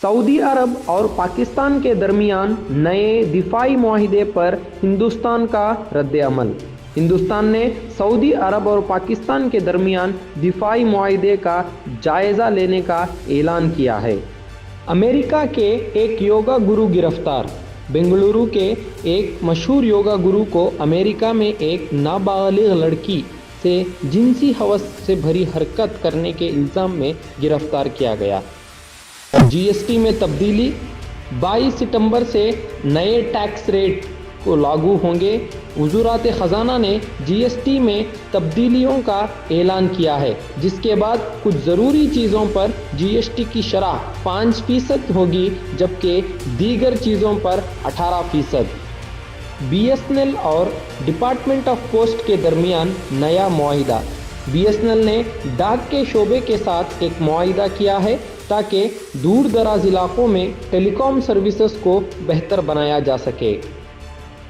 سعودی عرب اور پاکستان کے درمیان نئے دفاعی معاہدے پر ہندوستان کا رد عمل۔ ہندوستان نے سعودی عرب اور پاکستان کے درمیان دفاعی معاہدے کا جائزہ لینے کا اعلان کیا ہے۔ امریکہ کے ایک یوگا گرو گرفتار۔ بنگلورو کے ایک مشہور یوگا گرو کو امریکہ میں ایک نابالغ لڑکی سے جنسی ہوس سے بھری حرکت کرنے کے الزام میں گرفتار کیا گیا۔ جی ایس ٹی میں تبدیلی۔ 22 ستمبر سے نئے ٹیکس ریٹ کو لاگو ہوں گے۔ وزارت خزانہ نے جی ایس ٹی میں تبدیلیوں کا اعلان کیا ہے، جس کے بعد کچھ ضروری چیزوں پر جی ایس ٹی کی شرح 5% ہوگی، جبکہ دیگر چیزوں پر 18%۔ بی ایس این ایل اور ڈپارٹمنٹ آف پوسٹ کے درمیان نیا معاہدہ۔ بی ایس این ایل نے ڈاک کے شعبے کے ساتھ ایک معاہدہ کیا ہے تاکہ دور دراز علاقوں میں ٹیلی کام سروسز کو بہتر بنایا جا سکے۔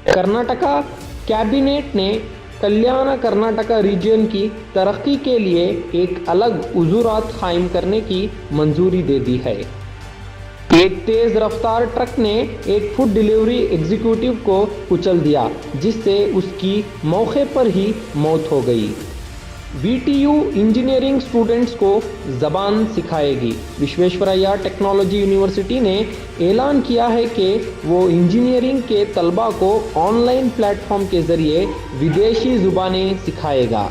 کرناٹکا کیبنٹ نے کلیانہ کرناٹکا ریجن کی ترقی کے لیے ایک الگ وزارت قائم کرنے کی منظوری دے دی ہے۔ ایک تیز رفتار ٹرک نے ایک فوڈ ڈیلیوری ایگزیکٹو کو کچل دیا، جس سے اس کی موقع پر ہی موت ہو گئی۔ B T U engineering students کو زبان سکھائے گی۔ وشویشوریا ٹیکنالوجی یونیورسٹی نے اعلان کیا ہے کہ وہ انجینئرنگ کے طلباء کو آن لائن پلیٹ فارم کے ذریعے ودیشی زبانیں سکھائے گا۔